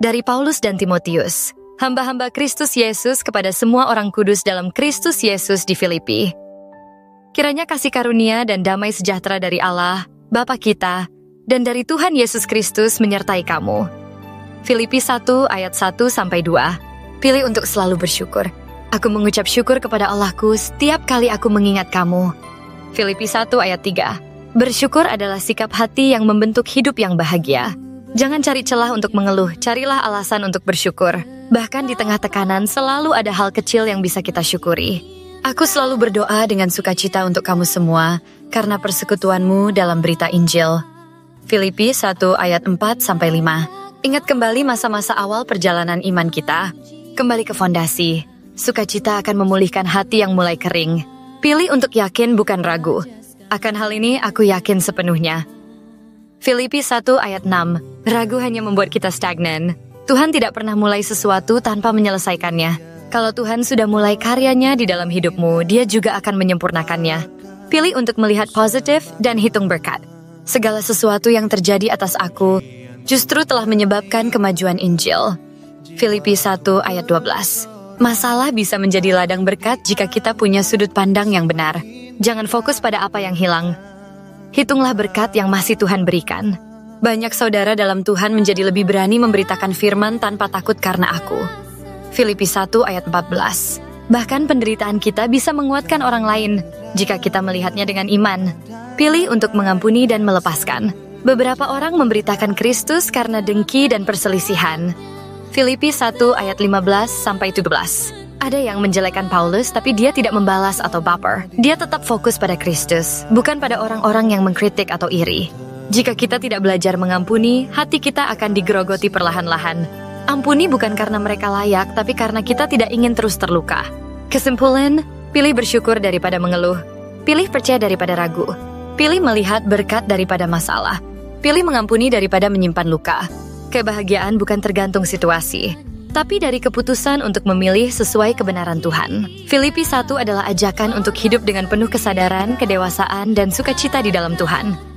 Dari Paulus dan Timotius, hamba-hamba Kristus Yesus kepada semua orang kudus dalam Kristus Yesus di Filipi. Kiranya kasih karunia dan damai sejahtera dari Allah, Bapa kita, dan dari Tuhan Yesus Kristus menyertai kamu. Filipi 1 ayat 1-2. Pilih untuk selalu bersyukur. Aku mengucap syukur kepada Allahku setiap kali aku mengingat kamu. Filipi 1 ayat 3. Bersyukur adalah sikap hati yang membentuk hidup yang bahagia. Jangan cari celah untuk mengeluh, carilah alasan untuk bersyukur. Bahkan di tengah tekanan selalu ada hal kecil yang bisa kita syukuri. Aku selalu berdoa dengan sukacita untuk kamu semua, karena persekutuanmu dalam berita Injil. Filipi 1 ayat 4-5. Ingat kembali masa-masa awal perjalanan iman kita. Kembali ke fondasi. Sukacita akan memulihkan hati yang mulai kering. Pilih untuk yakin bukan ragu. Akan hal ini aku yakin sepenuhnya. Filipi 1 ayat 6. Ragu hanya membuat kita stagnan. Tuhan tidak pernah mulai sesuatu tanpa menyelesaikannya. Kalau Tuhan sudah mulai karyanya di dalam hidupmu, Dia juga akan menyempurnakannya. Pilih untuk melihat positif dan hitung berkat. Segala sesuatu yang terjadi atas aku justru telah menyebabkan kemajuan Injil. Filipi 1 ayat 12. Masalah bisa menjadi ladang berkat jika kita punya sudut pandang yang benar. Jangan fokus pada apa yang hilang. Hitunglah berkat yang masih Tuhan berikan. Banyak saudara dalam Tuhan menjadi lebih berani memberitakan firman tanpa takut karena aku. Filipi 1 ayat 14. Bahkan penderitaan kita bisa menguatkan orang lain jika kita melihatnya dengan iman. Pilih untuk mengampuni dan melepaskan. Beberapa orang memberitakan Kristus karena dengki dan perselisihan. Filipi 1 ayat 15-17. Ada yang menjelekkan Paulus, tapi dia tidak membalas atau baper. Dia tetap fokus pada Kristus, bukan pada orang-orang yang mengkritik atau iri. Jika kita tidak belajar mengampuni, hati kita akan digerogoti perlahan-lahan. Ampuni bukan karena mereka layak, tapi karena kita tidak ingin terus terluka. Kesimpulan, pilih bersyukur daripada mengeluh. Pilih percaya daripada ragu. Pilih melihat berkat daripada masalah. Pilih mengampuni daripada menyimpan luka. Kebahagiaan bukan tergantung situasi, tapi dari keputusan untuk memilih sesuai kebenaran Tuhan. Filipi 1 adalah ajakan untuk hidup dengan penuh kesadaran, kedewasaan, dan sukacita di dalam Tuhan.